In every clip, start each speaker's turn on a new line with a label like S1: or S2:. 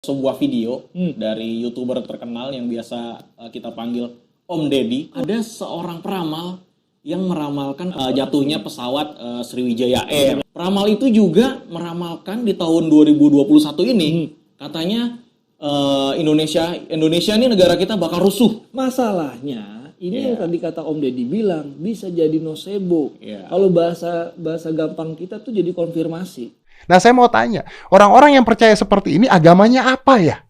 S1: Sebuah video dari YouTuber terkenal yang biasa kita panggil Om Deddy. Ada seorang peramal yang meramalkan jatuhnya pesawat Sriwijaya Air. Peramal itu juga meramalkan di tahun 2021 ini katanya Indonesia ini negara kita bakal rusuh.
S2: Masalahnya ini yang tadi kata Om Deddy bilang bisa jadi nocebo. Kalau bahasa gampang kita tuh jadi konfirmasi.
S3: Nah, saya mau tanya, orang-orang yang percaya seperti ini agamanya apa ya?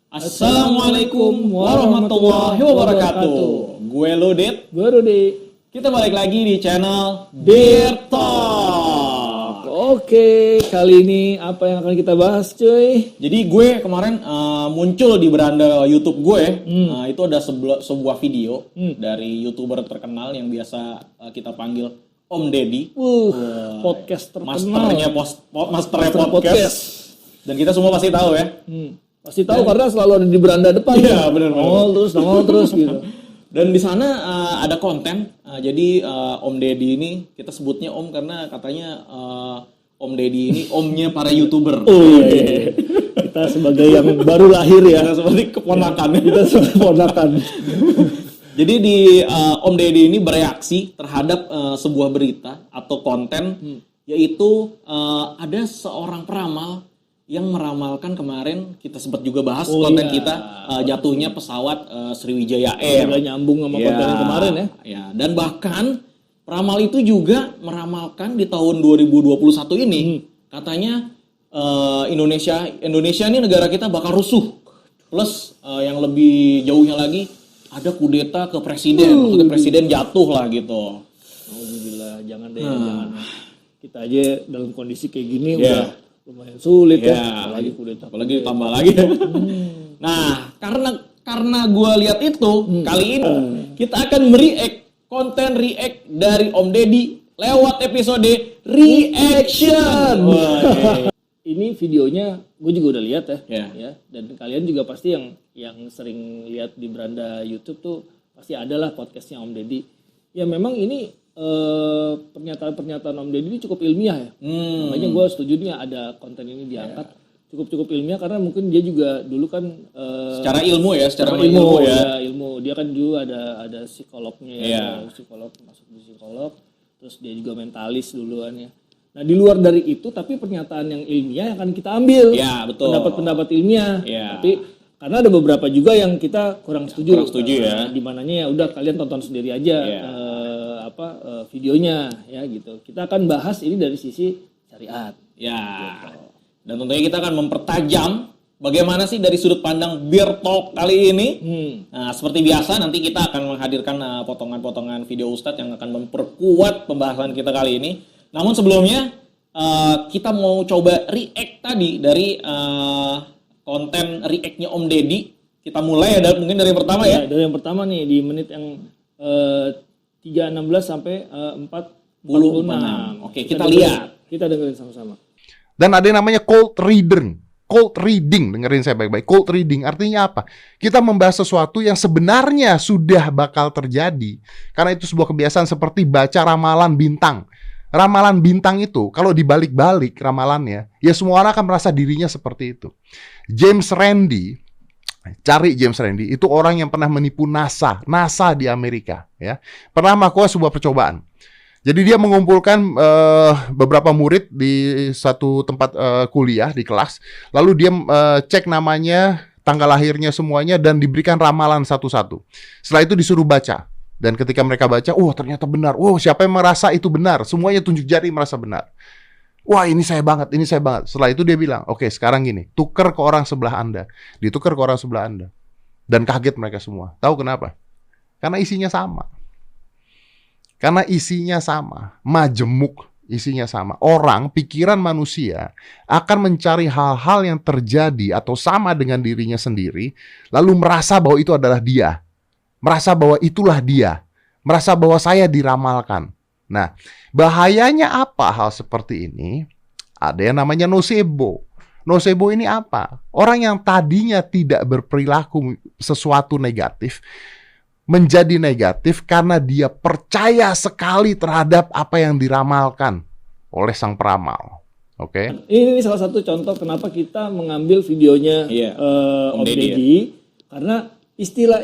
S1: Assalamualaikum warahmatullahi wabarakatuh. Gue Ludit,
S2: gue Rudy.
S1: Kita balik lagi di channel Beer Talk.
S2: Oke, kali ini apa yang akan kita bahas, cuy?
S1: Jadi gue kemarin muncul di beranda YouTube gue, itu ada sebuah video dari YouTuber terkenal yang biasa kita panggil Om Deddy.
S2: Podcast terkenal.
S1: Masternya podcast. Dan kita semua pasti tahu ya.
S2: Pasti tahu karena selalu ada di beranda depan.
S1: Iya, benar.
S2: Nongol terus gitu.
S1: Dan di sana ada konten, jadi Om Deddy ini kita sebutnya Om karena katanya Om Deddy ini omnya para YouTuber.
S2: Iya. Kita sebagai yang baru lahir ya.
S1: Kita seperti keponakan.
S2: Kita sebagai keponakan.
S1: Jadi di Om Deddy ini bereaksi terhadap sebuah berita atau konten, yaitu ada seorang peramal yang meramalkan kemarin kita sempat juga bahas konten kita jatuhnya pesawat Sriwijaya Air.
S2: Udah nyambung sama konten yang kemarin ya.
S1: Dan bahkan peramal itu juga meramalkan di tahun 2021 ini katanya Indonesia ini negara kita bakal rusuh. Plus yang lebih jauhnya lagi ada kudeta ke presiden, maksudnya presiden jatuh lah gitu.
S2: Alhamdulillah, jangan deh, jangan. Kita aja dalam kondisi kayak gini udah lumayan sulit apalagi kudeta.
S1: Apalagi tambah lagi. Nah, karena gue lihat itu, kali ini kita akan konten react dari Om Deddy lewat episode reaction.
S2: Ini videonya gue juga udah lihat ya. Dan kalian juga pasti yang sering lihat di beranda YouTube tuh pasti adalah podcastnya Om Deddy. Ya memang ini pernyataan Om Deddy ini cukup ilmiah ya. Makanya gue setuju nih ada konten ini diangkat. Cukup ilmiah karena mungkin dia juga dulu kan
S1: secara ilmu ya.
S2: Ilmu. Dia kan juga ada psikolognya ya. Psikolog, masuk di psikolog. Terus dia juga mentalis duluan ya. Nah di luar dari itu tapi pernyataan yang ilmiah yang akan kita ambil.
S1: Ya, betul.
S2: Pendapat ilmiah.
S1: Ya.
S2: Tapi karena ada beberapa juga yang kita kurang setuju
S1: ya.
S2: Di mananya ya udah kalian tonton sendiri aja videonya ya gitu. Kita akan bahas ini dari sisi syariat.
S1: Ya. Gitu. Dan tentunya kita akan mempertajam bagaimana sih dari sudut pandang Beer Talk kali ini. Nah, seperti biasa nanti kita akan menghadirkan potongan-potongan video Ustadz yang akan memperkuat pembahasan kita kali ini. Namun sebelumnya kita mau coba react tadi dari konten react-nya Om Deddy. Kita mulai ya mungkin dari yang pertama ya.
S2: Dari yang pertama nih di menit yang 3.16 sampai 4.46.
S1: Oke, kita lihat.
S2: Kita dengerin sama-sama.
S3: Dan ada yang namanya cold reading, dengerin saya baik-baik. Cold reading artinya apa? Kita membahas sesuatu yang sebenarnya sudah bakal terjadi. Karena itu sebuah kebiasaan seperti baca ramalan bintang. Ramalan bintang itu, kalau dibalik-balik ramalannya, ya semua orang akan merasa dirinya seperti itu. James Randi, cari James Randi, itu orang yang pernah menipu NASA di Amerika. Ya, pernah melakukan sebuah percobaan. Jadi dia mengumpulkan beberapa murid di satu tempat kuliah di kelas, lalu dia cek namanya, tanggal lahirnya semuanya, dan diberikan ramalan satu-satu. Setelah itu disuruh baca. Dan ketika mereka baca, ternyata benar. Siapa yang merasa itu benar? Semuanya tunjuk jari merasa benar. Wah, ini saya banget. Setelah itu dia bilang, oke, sekarang gini, tukar ke orang sebelah Anda. Ditukar ke orang sebelah Anda. Dan kaget mereka semua. Tahu kenapa? Karena isinya sama. Majemuk isinya sama. Orang, pikiran manusia akan mencari hal-hal yang terjadi atau sama dengan dirinya sendiri, lalu merasa bahwa itu adalah dia. Merasa bahwa itulah dia. Merasa bahwa saya diramalkan. Nah, bahayanya apa hal seperti ini? Ada yang namanya nocebo. Nocebo ini apa? Orang yang tadinya tidak berperilaku sesuatu negatif, menjadi negatif karena dia percaya sekali terhadap apa yang diramalkan oleh sang peramal. Oke.
S2: Ini salah satu contoh kenapa kita mengambil videonya Om Deddy karena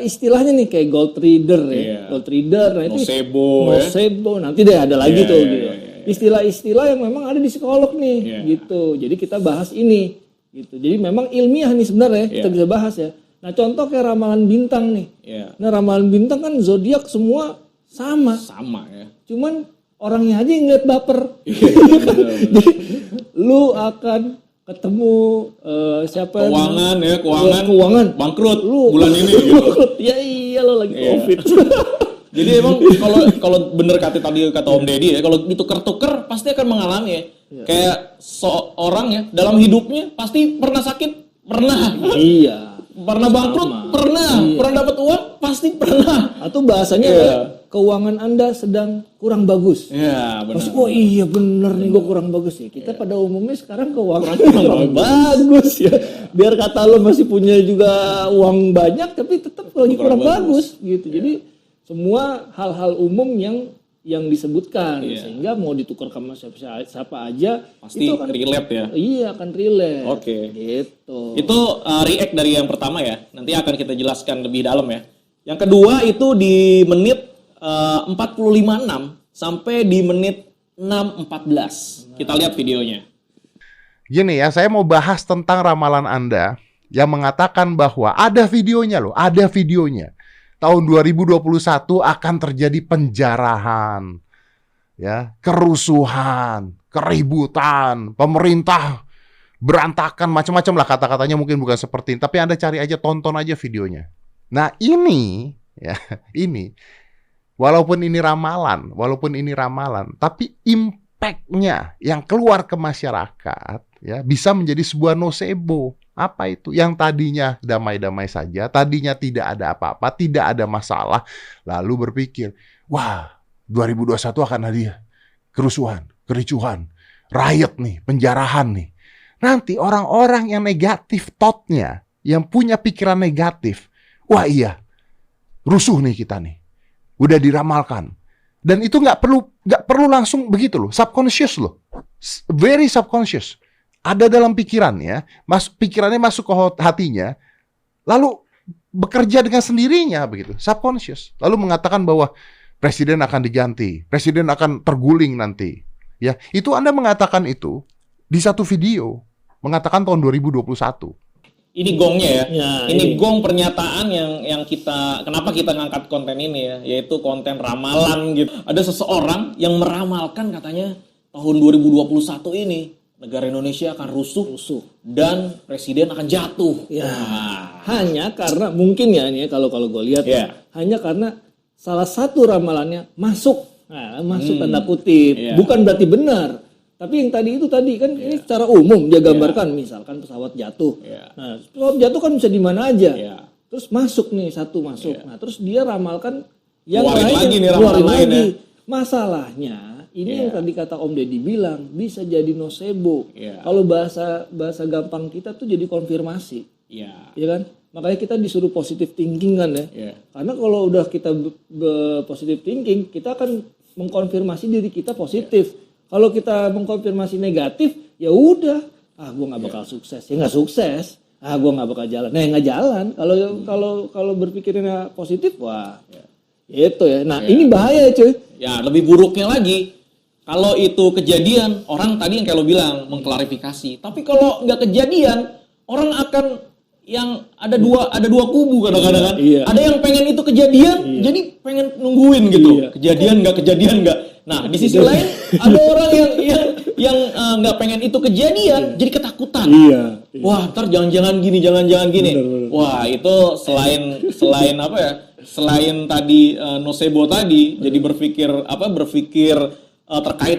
S2: istilahnya nih kayak gold reader ya. Gold reader, nah itu nocebo, nanti deh ada lagi tuh gitu. Istilah-istilah yang memang ada di psikolog nih gitu. Jadi kita bahas ini gitu. Jadi memang ilmiah nih sebenarnya kita bisa bahas ya. Nah, contoh kayak ramalan bintang nih. Nah, ramalan bintang kan zodiak semua sama
S1: ya.
S2: Cuman orangnya aja yang ngeliat baper. Jadi lu akan ketemu keuangan
S1: bangkrut
S2: lu
S1: bulan ini gitu.
S2: Ya iya lo lagi Covid.
S1: Jadi emang kalau bener kata Om Deddy ya, kalau ditukar-tukar pasti akan mengalami ya. Kayak seorang ya dalam hidupnya pasti pernah sakit, pernah.
S2: Iya.
S1: Pernah bangkrut, pernah. Pernah dapat uang, pasti pernah.
S2: Atau bahasanya keuangan Anda sedang kurang bagus.
S1: Iya, benar.
S2: Pasti, oh iya bener nih gue kurang bagus ya. Kita pada umumnya sekarang keuangan kurang bagus ya. Biar kata lo masih punya juga uang banyak, tapi tetap lagi kurang bagus gitu. Jadi semua hal-hal umum yang disebutkan sehingga mau ditukar sama siapa aja
S1: pasti itu akan relate ya.
S2: Iya, akan relate.
S1: Oke.
S2: Gitu.
S1: Itu react dari yang pertama ya. Nanti akan kita jelaskan lebih dalam ya. Yang kedua itu di menit 45.6 sampai di menit 6.14. Kita lihat videonya.
S3: Gini ya, saya mau bahas tentang ramalan Anda yang mengatakan bahwa ada videonya loh, ada videonya. Tahun 2021 akan terjadi penjarahan, ya, kerusuhan, keributan, pemerintah berantakan, macam-macam lah kata-katanya, mungkin bukan seperti ini, tapi Anda cari aja, tonton aja videonya. Nah ini, ya, ini, walaupun ini ramalan, tapi impact-nya yang keluar ke masyarakat, ya, bisa menjadi sebuah nocebo. Apa itu? Yang tadinya damai-damai saja, tadinya tidak ada apa-apa, tidak ada masalah, lalu berpikir, wah, 2021 akan ada kerusuhan, kericuhan, riot nih, penjarahan nih. Nanti orang-orang yang negatif thought-nya, yang punya pikiran negatif, wah iya, rusuh nih kita nih, udah diramalkan. Dan itu nggak perlu langsung begitu loh, subconscious loh, very subconscious. Ada dalam pikirannya, pikirannya masuk ke hatinya, lalu bekerja dengan sendirinya begitu, subconscious. Lalu mengatakan bahwa presiden akan diganti, presiden akan terguling nanti. Ya, itu Anda mengatakan itu di satu video, mengatakan tahun 2021.
S1: Ini gongnya ya. Ini gong pernyataan yang kita, kenapa kita ngangkat konten ini ya, yaitu konten ramalan gitu. Ada seseorang yang meramalkan katanya tahun 2021 ini negara Indonesia akan rusuh dan presiden akan jatuh.
S2: Ya. Hanya karena mungkin ya ini kalau gue lihat hanya karena salah satu ramalannya masuk. Nah, masuk tanda kutip. Bukan berarti benar. Tapi yang tadi kan ini secara umum dia gambarkan misalkan pesawat jatuh. Nah, pesawat jatuh kan bisa di mana aja. Terus masuk nih satu masuk. Nah, terus dia ramalkan yang lain keluarin lagi. Masalahnya ini yang tadi kata Om Deddy bilang bisa jadi nocebo. Kalau bahasa gampang kita tuh jadi konfirmasi. Ya kan? Makanya kita disuruh positive thinking kan ya. Karena kalau udah kita positive thinking, kita akan mengkonfirmasi diri kita positif. Kalau kita mengkonfirmasi negatif, ya udah, gue nggak bakal sukses. Ya nggak sukses. Gue nggak bakal jalan. Nah, nggak jalan. Kalau berpikirnya positif, wah, itu ya. Nah, ini bahaya cuy.
S1: Ya, lebih buruknya lagi. Kalau itu kejadian, orang tadi yang kayak lo bilang mengklarifikasi. Tapi kalau nggak kejadian, orang akan yang ada dua kubu kadang-kadang kan. Ada yang pengen itu kejadian, jadi pengen nungguin gitu. Kejadian nggak. Nah, di sisi lain ada orang yang nggak pengen itu kejadian, jadi ketakutan. Wah, ntar jangan-jangan gini. Bener. Wah, itu selain apa ya? Selain tadi nocebo tadi, jadi berpikir terkait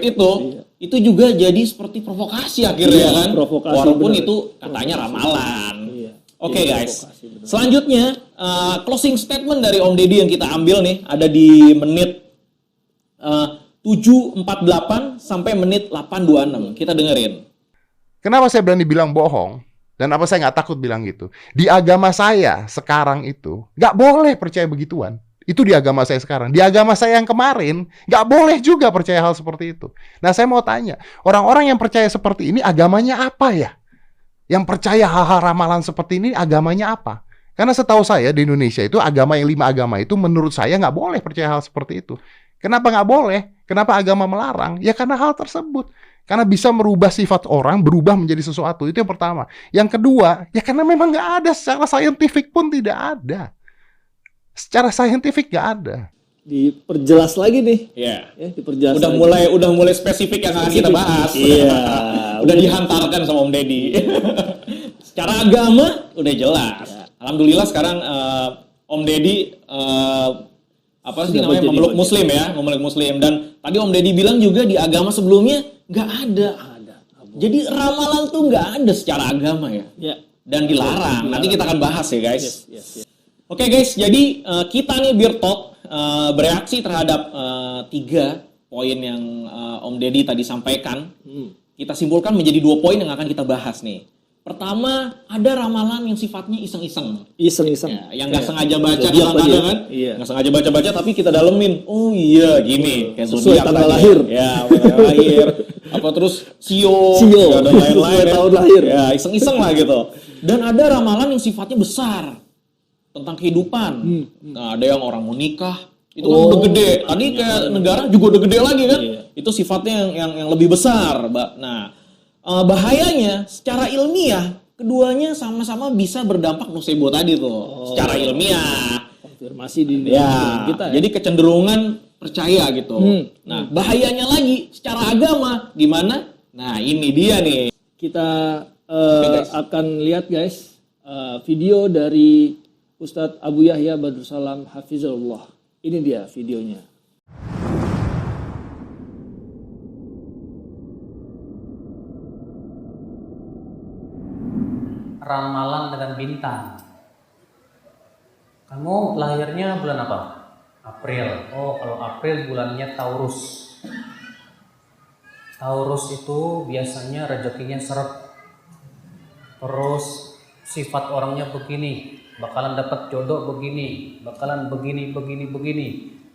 S1: itu juga jadi seperti provokasi akhirnya kan. Walaupun itu katanya ramalan. Oke, guys. Selanjutnya closing statement dari Om Deddy yang kita ambil nih ada di menit 7.48 sampai menit 8.26. Kita dengerin.
S3: Kenapa saya berani bilang bohong? Dan apa saya nggak takut bilang gitu? Di agama saya sekarang itu nggak boleh percaya begituan. Itu di agama saya sekarang. Di agama saya yang kemarin, nggak boleh juga percaya hal seperti itu. Nah, saya mau tanya, orang-orang yang percaya seperti ini, agamanya apa ya? Yang percaya hal-hal ramalan seperti ini, agamanya apa? Karena setahu saya di Indonesia itu, agama yang 5 agama itu, menurut saya nggak boleh percaya hal seperti itu. Kenapa nggak boleh? Kenapa agama melarang? Ya karena hal tersebut. Karena bisa merubah sifat orang, berubah menjadi sesuatu. Itu yang pertama. Yang kedua, ya karena memang nggak ada. Secara saintifik pun tidak ada. Secara saintifik nggak ada.
S2: Diperjelas lagi nih.
S1: Iya.
S2: Ya, diperjelas.
S1: Udah mulai spesifik yang akan kita bahas.
S2: Iya.
S1: Udah dihantarkan sama Om Deddy. Secara agama udah jelas. Ya. Alhamdulillah sekarang Om Deddy memeluk Muslim ya, memeluk Muslim. Dan tadi Om Deddy bilang juga di agama sebelumnya nggak ada. Jadi ramalan tuh nggak ada secara agama ya. Ya. Dan dilarang. Nanti kita akan bahas ya guys. Yes. Oke guys, jadi kita nih Beer Talk bereaksi terhadap 3 poin yang Om Deddy tadi sampaikan. Kita simpulkan menjadi 2 poin yang akan kita bahas nih. Pertama, ada ramalan yang sifatnya iseng-iseng. Ya, yang nggak sengaja baca kadang-kadang kan. Iya. Nggak sengaja baca-baca tapi kita dalemin. Oh iya gini. Kayak
S2: sesuai tanggal lahir.
S1: Ya, tanggal lahir. Apa terus sio dan lain-lain.
S2: Tahun lahir.
S1: Ya, iseng-iseng lah gitu. Dan ada ramalan yang sifatnya besar. Tentang kehidupan. Nah, ada yang orang mau nikah. Itu kan udah gede. Tadi kayak negara juga udah gede lagi kan. Iya. Itu sifatnya yang lebih besar. Nah, bahayanya secara ilmiah keduanya sama-sama bisa berdampak nocebo tadi tuh. Secara ilmiah
S2: konfirmasi di
S1: kita ya. Jadi kecenderungan percaya gitu. Nah, bahayanya lagi secara agama gimana? Nah, ini dia nih.
S2: Kita akan lihat guys video dari Ustadz Abu Yahya Badrussalam Hafizullah. Ini dia videonya.
S4: Ramalan dengan bintang. Kamu lahirnya bulan apa? April. Oh, kalau April bulannya Taurus. Taurus itu biasanya rezekinya seret. Terus sifat orangnya begini, bakalan dapat jodoh begini, bakalan begini.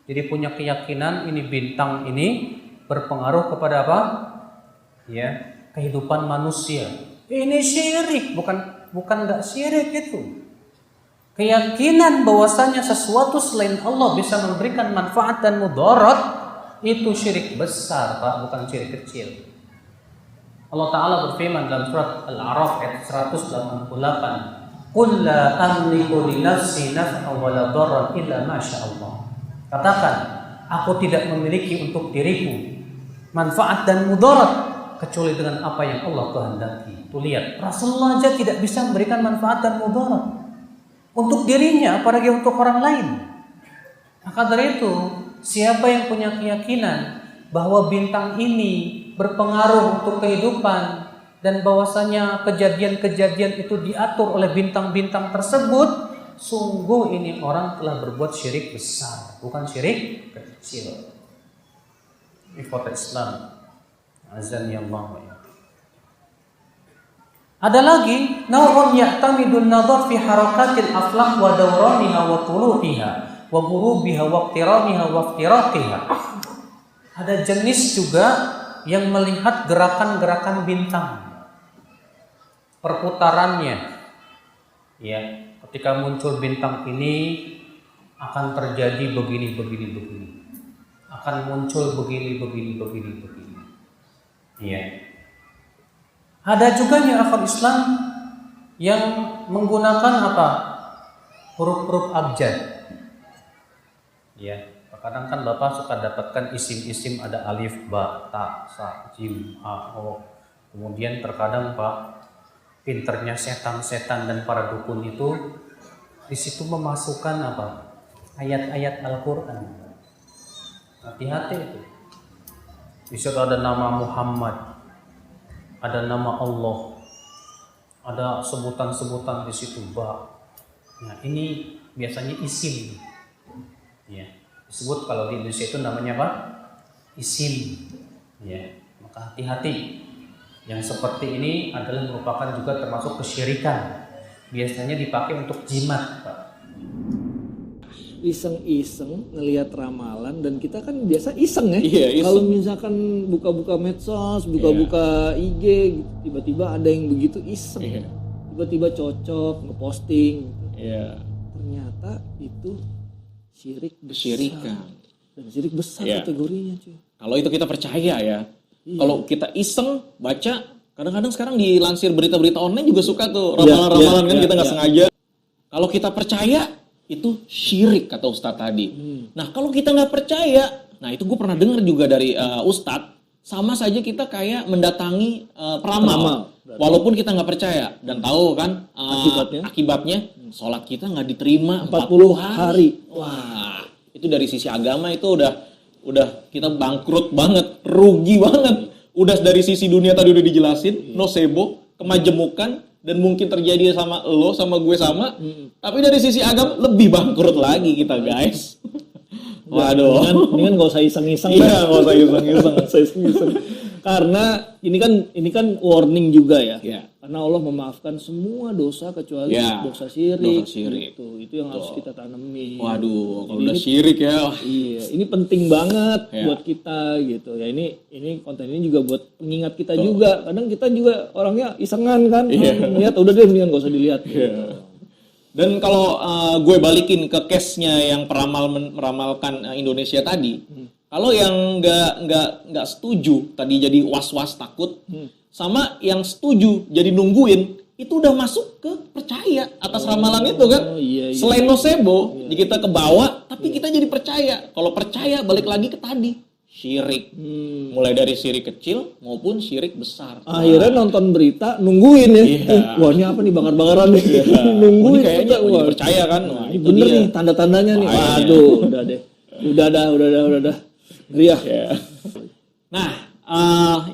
S4: Jadi punya keyakinan ini bintang ini berpengaruh kepada apa? Ya, kehidupan manusia. Ini syirik, bukan nggak syirik itu. Keyakinan bahwasanya sesuatu selain Allah bisa memberikan manfaat dan mudarat itu syirik besar, Pak, bukan syirik kecil. Allah Ta'ala berfirman dalam surat Al-A'raf ayat 188, "Qul la amliku li nafsi naf'an wa la darran illa ma syaa Allah." Katakan, aku tidak memiliki untuk diriku manfaat dan mudarat kecuali dengan apa yang Allah kehendaki. Tuh lihat, Rasulullah aja tidak bisa memberikan manfaat dan mudarat untuk dirinya, apalagi untuk orang lain. Maka dari itu, siapa yang punya keyakinan bahwa bintang ini berpengaruh untuk kehidupan dan bahwasanya kejadian-kejadian itu diatur oleh bintang-bintang tersebut, sungguh ini orang telah berbuat syirik besar, bukan syirik kecil. Ikhwat Islam, azan ya Allah. Ada lagi, naw'un ya'tamidun nadhar fi harakatil aflaq wa dawraniha wa tuluhiha wa ghurubiha wa iqtiraniha wa iftiraqiha. Ada jenis juga yang melihat gerakan-gerakan bintang, perputarannya. Ya, ketika muncul bintang ini akan terjadi begini. Akan muncul begini. Ya. Ada juga nih akal Islam yang menggunakan apa? Huruf-huruf abjad. Ya, kadang kan Bapak suka dapatkan isim-isim ada alif, ba, ta, sa, jim, ha, ho. Kemudian terkadang Pak, pinternya setan-setan dan para dukun itu di situ memasukkan apa? Ayat-ayat Al-Qur'an. Hati-hati itu. Di situ ada nama Muhammad, ada nama Allah, ada sebutan-sebutan di situ ba. Nah, ini biasanya isim. Ya, disebut kalau di Indonesia itu namanya apa? Isim. Ya, maka hati-hati. Yang seperti ini adalah merupakan juga termasuk kesyirikan. Biasanya dipakai untuk jimat, Pak.
S2: iseng-iseng ngelihat ramalan dan kita kan biasa iseng ya.
S1: Iya, iseng.
S2: Kalau misalkan buka-buka medsos, buka-buka IG gitu, tiba-tiba ada yang begitu iseng.
S1: Iya.
S2: Tiba-tiba cocok ngeposting gitu.
S1: Iya.
S2: Ternyata itu syirik besar.
S1: Kesyirikan.
S2: Dan syirik besar
S1: Iya.
S2: kategorinya cuy.
S1: Kalau itu kita percaya ya.
S2: Iya.
S1: Kalau kita iseng baca, kadang-kadang sekarang dilansir berita-berita online juga suka tuh ramalan-ramalan kan kita nggak sengaja. Kalau kita percaya itu syirik kata Ustadz tadi. Nah kalau kita nggak percaya, nah itu gue pernah dengar juga dari Ustadz, sama saja kita kayak mendatangi peramal. Walaupun kita nggak percaya dan tahu kan akibatnya sholat kita nggak diterima
S2: 40 hari.
S1: Wah itu dari sisi agama itu udah kita bangkrut banget, rugi banget. Udah dari sisi dunia tadi udah dijelasin, nocebo, kemajemukan, dan mungkin terjadi sama lo, sama gue sama. Tapi dari sisi agama lebih bangkrut lagi kita guys. Waduh.
S2: Mendingan gak usah iseng-iseng.
S1: Iya, gak usah iseng-iseng.
S2: Gak usah iseng-iseng. Karena ini kan warning juga ya.
S1: Iya.
S2: Karena Allah memaafkan semua dosa kecuali
S1: Iya,
S2: dosa syirik.
S1: dosa syirik.
S2: Itu yang harus kita tanami.
S1: Waduh, kalau
S2: Jadi
S1: udah
S2: ini-
S1: syirik ya.
S2: Iya, ini penting banget
S1: Iya.
S2: buat kita gitu ya. Ini konten ini juga buat pengingat kita juga. Kadang kita juga orangnya isengan kan, lihat udah deh mendingan gak usah dilihat. Gitu.
S1: Dan kalau gue balikin ke case-nya yang meramalkan Indonesia tadi, kalau yang nggak setuju tadi jadi was-was takut, sama yang setuju jadi nungguin, itu udah masuk ke percaya atas ramalan itu kan.
S2: Iya.
S1: Selain nocebo, kita ke bawah, tapi kita jadi percaya. Kalau percaya balik lagi ke tadi syirik, mulai dari syirik kecil maupun syirik besar.
S2: Akhirnya nonton berita nungguin ya.
S1: Iya.
S2: Wah ini apa nih bakar-bakaran nih.
S1: Ini
S2: Nungguin
S1: kayaknya
S2: wah,
S1: percaya kan. Wah,
S2: ini
S1: itu
S2: bener
S1: dia.
S2: nih tanda-tandanya nih.
S1: Bahaya.
S2: Waduh, udah deh. Udah dah. Riah.
S1: Nah,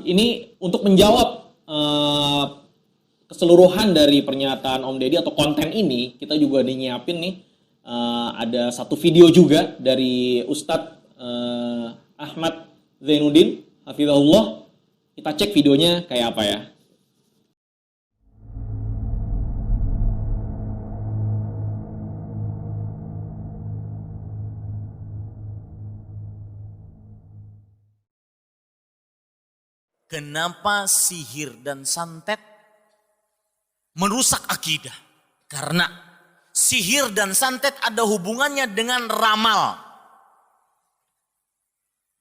S1: ini untuk menjawab keseluruhan dari pernyataan Om Deddy atau konten ini, kita juga nyiapin nih ada satu video juga dari Ustadz Ahmad Zainuddin, hafizahullah. Kita cek videonya kayak apa ya.
S5: Kenapa sihir dan santet merusak akidah? Karena sihir dan santet ada hubungannya dengan ramal.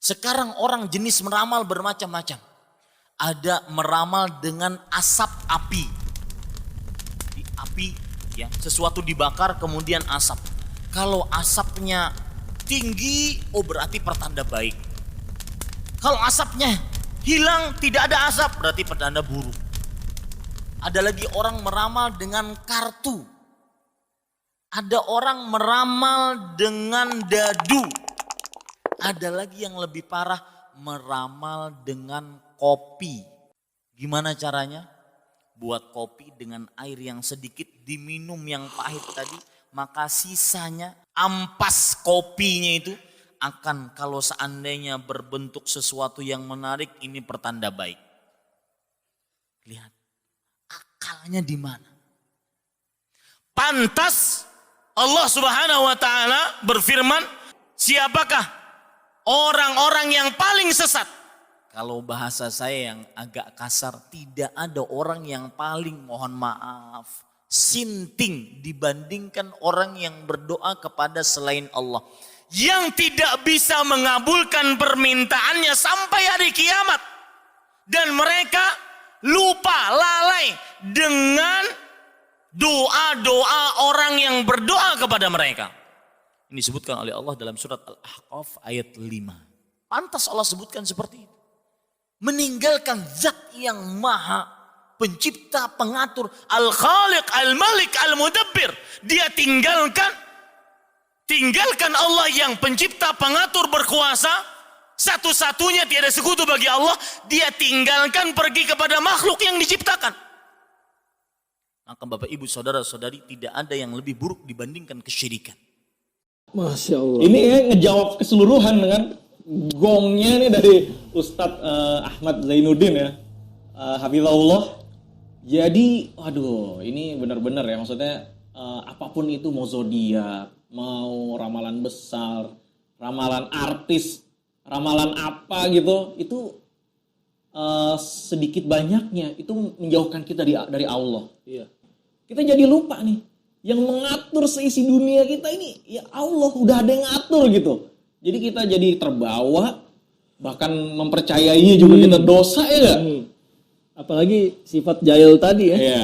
S5: Sekarang orang jenis meramal bermacam-macam. Ada meramal dengan asap api. Di api ya, sesuatu dibakar kemudian asap. Kalau asapnya tinggi, oh berarti pertanda baik. Kalau asapnya hilang, tidak ada asap, berarti pertanda buruk. Ada lagi orang meramal dengan kartu. Ada orang meramal dengan dadu. Ada lagi yang lebih parah, meramal dengan kopi. Gimana caranya? Buat kopi dengan air yang sedikit, diminum yang pahit tadi, maka sisanya ampas kopinya itu akan, kalau seandainya berbentuk sesuatu yang menarik, ini pertanda baik. Lihat, akalnya di mana? Pantas Allah Subhanahu wa taala berfirman, siapakah orang-orang yang paling sesat? Kalau bahasa saya yang agak kasar, tidak ada orang yang paling, mohon maaf, sinting dibandingkan orang yang berdoa kepada selain Allah, yang tidak bisa mengabulkan permintaannya sampai hari kiamat. Dan mereka lupa, lalai dengan doa-doa orang yang berdoa kepada mereka. Ini disebutkan oleh Allah dalam surat Al-Ahqaf ayat 5. Pantas Allah sebutkan seperti itu. Meninggalkan zat yang maha pencipta, pengatur, Al-Khaliq, Al-Malik, Al-Mudabbir. Dia tinggalkan Allah yang pencipta, pengatur, berkuasa, satu-satunya tiada sekutu bagi Allah. Dia tinggalkan pergi kepada makhluk yang diciptakan. Maka Bapak Ibu saudara-saudari, tidak ada yang lebih buruk dibandingkan kesyirikan.
S2: Masya Allah.
S1: Ini ngejawab keseluruhan dengan gongnya nih dari Ustadz Ahmad Zainuddin ya, hafizahullah. Jadi, waduh, ini benar-benar ya, maksudnya apapun itu, mau zodiak, mau ramalan besar, ramalan artis, ramalan apa gitu, itu sedikit banyaknya itu menjauhkan kita dari Allah.
S2: Iya.
S1: Kita jadi lupa nih, yang mengatur seisi dunia kita ini ya Allah, udah ada yang ngatur gitu. Jadi kita jadi terbawa, bahkan mempercayainya juga kita dosa ya nggak?
S2: Apalagi sifat jahil tadi ya.
S1: Iya.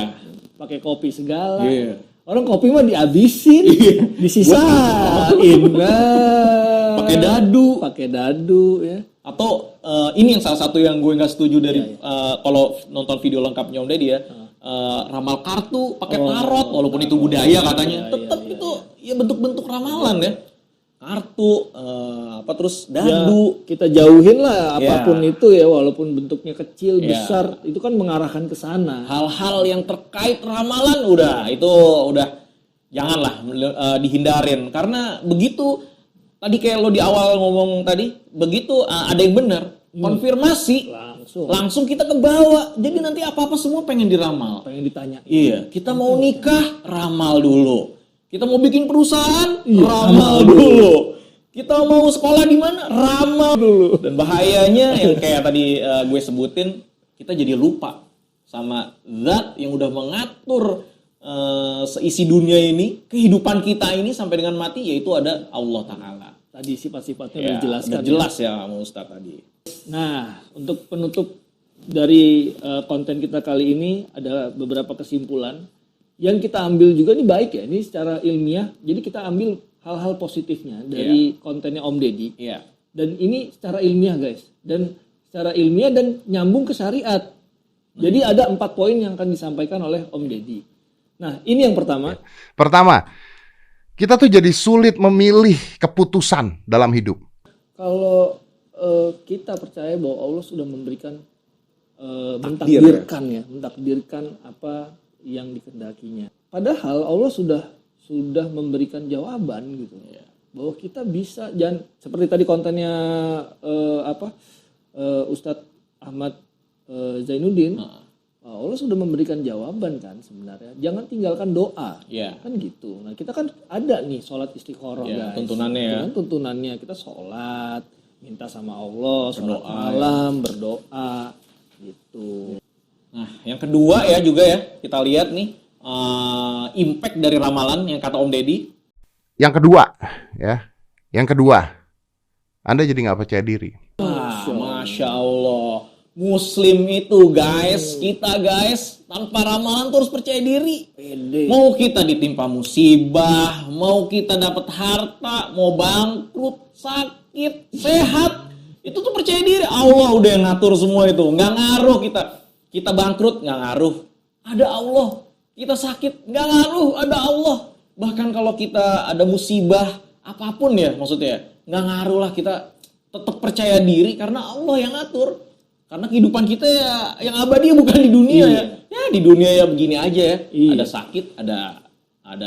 S2: Pakai kopi segala.
S1: Iya.
S2: Orang kopi mah dihabisin, disisain. Nah, pakai dadu ya.
S1: Atau ini yang salah satu yang gue nggak setuju dari kalau nonton video lengkapnya Om Deddy ya, ramal kartu pakai tarot, walaupun itu budaya katanya, tetap itu ya bentuk-bentuk ramalan ya. Kartu, terus dadu.
S2: Ya, kita jauhin lah apapun itu ya, walaupun bentuknya kecil, besar, itu kan mengarahkan ke sana.
S1: Hal-hal yang terkait ramalan udah janganlah dihindarin, karena begitu tadi kayak lo di awal ngomong tadi, begitu ada yang benar, konfirmasi langsung kita ke bawah. Jadi nanti apa-apa semua pengen diramal,
S2: pengen ditanya.
S1: Iya, kita mau nikah ramal dulu. Kita mau bikin perusahaan, ramal dulu. Kita mau sekolah di mana, ramal dulu. Dan bahayanya yang kayak tadi gue sebutin, kita jadi lupa sama zat yang udah mengatur seisi dunia ini, kehidupan kita ini sampai dengan mati, yaitu ada Allah Ta'ala.
S2: Tadi sifat-sifatnya udah dijelaskan.
S1: Udah jelas ya Ustaz tadi.
S2: Nah, untuk penutup dari konten kita kali ini ada beberapa kesimpulan yang kita ambil juga, ini baik ya, ini secara ilmiah. Jadi kita ambil hal-hal positifnya dari kontennya Om Deddy.
S1: Iya.
S2: Dan ini secara ilmiah guys, dan secara ilmiah dan nyambung ke syariat. Jadi ada 4 poin yang akan disampaikan oleh Om Deddy. Nah, ini yang pertama.
S3: Pertama, kita tuh jadi sulit memilih keputusan dalam hidup.
S2: Kalau kita percaya bahwa Allah sudah memberikan mentakdirkan apa yang dikehendakinya. Padahal Allah sudah memberikan jawaban gitu ya, bahwa kita bisa, jangan seperti tadi kontennya Ustadz Ahmad Zainuddin. Allah sudah memberikan jawaban kan sebenarnya. Jangan tinggalkan doa. Kan gitu. Nah, kita kan ada nih sholat istikharah guys.
S1: Tuntunannya
S2: tuntunannya kita sholat, minta sama Allah, sholat malam, berdoa gitu.
S1: Nah, yang kedua ya juga ya, kita lihat nih impact dari ramalan yang kata Om Deddy.
S3: Yang kedua, Anda jadi nggak percaya diri.
S1: Masya Allah. Muslim itu guys, kita guys, tanpa ramalan terus percaya diri. Mau kita ditimpa musibah, mau kita dapat harta, mau bangkrut, sakit, sehat, itu tuh percaya diri. Allah udah yang ngatur semua itu, nggak ngaruh kita bangkrut, nggak ngaruh, ada Allah. Kita sakit, nggak ngaruh, ada Allah. Bahkan kalau kita ada musibah apapun ya, maksudnya nggak ngaruh lah, kita tetap percaya diri karena Allah yang ngatur. Karena kehidupan kita ya yang abadi bukan di dunia ya. Ya di dunia ya begini aja ya. Ada sakit, ada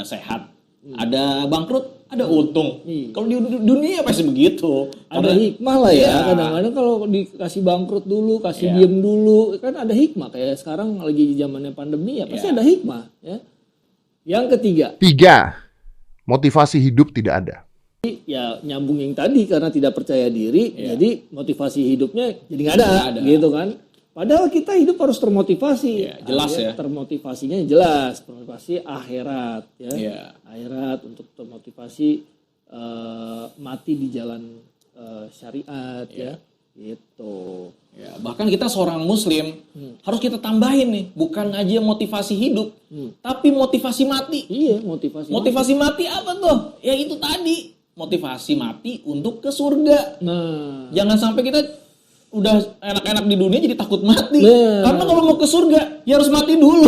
S1: sehat, ada bangkrut, ada untung. Kalau di dunia ya pasti begitu.
S2: Ada hikmah lah ya. Kadang-kadang kalau dikasih bangkrut dulu, kasih diem dulu, kan ada hikmah. Kayak sekarang lagi zamannya pandemi ya pasti ada hikmah ya. Yang ketiga,
S3: motivasi hidup tidak ada.
S2: Ya nyambung yang tadi, karena tidak percaya diri, jadi motivasi hidupnya jadi nggak ada, gitu kan. Padahal kita hidup harus termotivasi.
S1: Jelas ya.
S2: Termotivasinya jelas, termotivasi akhirat ya. Akhirat untuk termotivasi mati di jalan syariat ya. Gitu.
S1: Ya, bahkan kita seorang muslim harus kita tambahin nih, bukan aja motivasi hidup, tapi motivasi mati.
S2: Iya,
S1: motivasi mati apa tuh? Ya itu tadi, motivasi mati untuk ke surga.
S2: Nah,
S1: jangan sampai kita udah enak-enak di dunia jadi takut mati. Karena kalau mau ke surga ya harus mati dulu.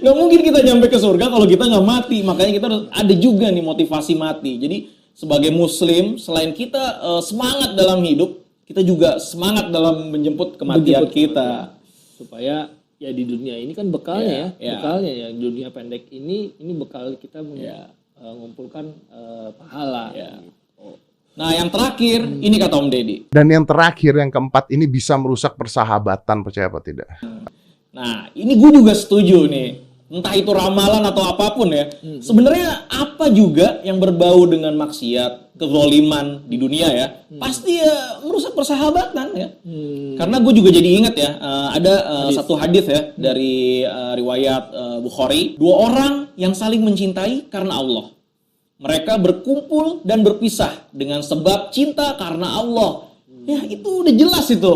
S1: Nggak mungkin kita nyampe ke surga kalau kita nggak mati. Makanya kita harus ada juga nih motivasi mati. Jadi sebagai muslim, selain kita semangat dalam hidup, kita juga semangat dalam menjemput kematian kita.
S2: Supaya ya di dunia ini kan bekalnya bekalnya ya, dunia pendek ini bekal kita mengumpulkan pahala.
S1: Nah, yang terakhir ini kata Om Deddy.
S3: Dan yang terakhir, yang keempat, ini bisa merusak persahabatan, percaya apa tidak?
S1: Nah, ini gue juga setuju nih. entah itu ramalan atau apapun ya. Sebenarnya apa juga yang berbau dengan maksiat, kezaliman di dunia ya, pasti ya merusak persahabatan ya. Karena gue juga jadi ingat ya, ada satu hadis ya dari riwayat Bukhari, 2 orang yang saling mencintai karena Allah. Mereka berkumpul dan berpisah dengan sebab cinta karena Allah. Ya itu udah jelas itu.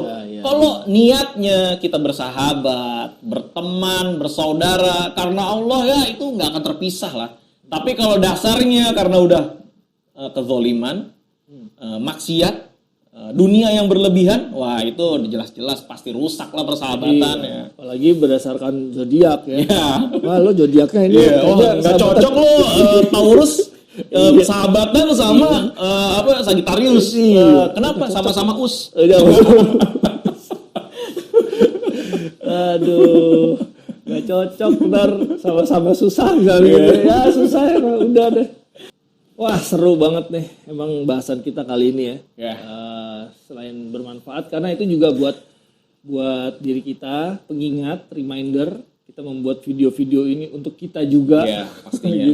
S1: Kalau niatnya kita bersahabat, berteman, bersaudara karena Allah ya itu nggak akan terpisah lah. Tapi kalau dasarnya karena udah kezoliman, maksiat, dunia yang berlebihan, wah itu udah jelas-jelas pasti rusak lah persahabatan ya.
S2: Apalagi berdasarkan zodiak ya.
S1: Wah
S2: lo zodiaknya ini
S1: nggak cocok lo Taurus. Sahabatan sama Sagittarius. Kenapa? Sama-sama us.
S2: Aduh, nggak cocok, ntar sama-sama susah nggak gitu. Ya susah ya, udah deh. Wah seru banget nih emang bahasan kita kali ini ya. Selain bermanfaat karena itu juga buat diri kita pengingat, reminder. Kita membuat video-video ini untuk kita juga.
S1: Ya, pastinya.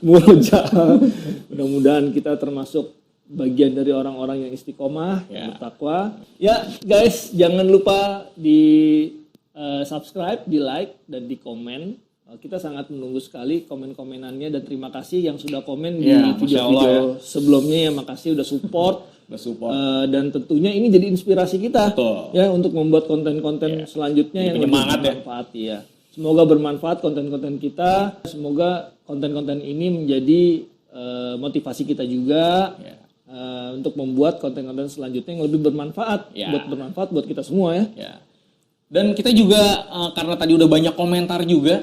S2: Murojaah. Mudah-mudahan kita termasuk bagian dari orang-orang yang istiqomah, bertakwa. Ya, guys, jangan lupa di subscribe, di like, dan di komen. Kita sangat menunggu sekali komen-komenannya dan terima kasih yang sudah komen di video-video sebelumnya ya. Makasih udah support. Dan tentunya ini jadi inspirasi kita ya untuk membuat konten-konten selanjutnya yang lebih bermanfaat ya. Semoga bermanfaat konten-konten kita. Semoga konten-konten ini menjadi motivasi kita juga untuk membuat konten-konten selanjutnya yang lebih bermanfaat buat kita semua ya.
S1: Dan kita juga karena tadi udah banyak komentar juga,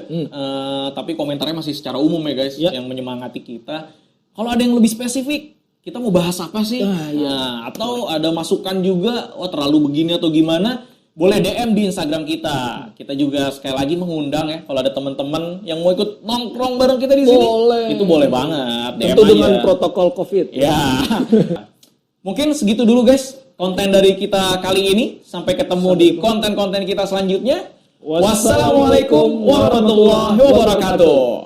S1: tapi komentarnya masih secara umum ya guys, yang menyemangati kita. Kalau ada yang lebih spesifik, kita mau bahas apa sih? Atau ada masukan juga, terlalu begini atau gimana? Boleh DM di Instagram kita. Kita juga sekali lagi mengundang ya, kalau ada teman-teman yang mau ikut nongkrong bareng kita di sini, itu boleh banget. DM
S2: tentu dengan protokol COVID.
S1: Ya. Mungkin segitu dulu guys, konten dari kita kali ini. Sampai ketemu di konten-konten kita selanjutnya. Wassalamualaikum warahmatullahi wabarakatuh.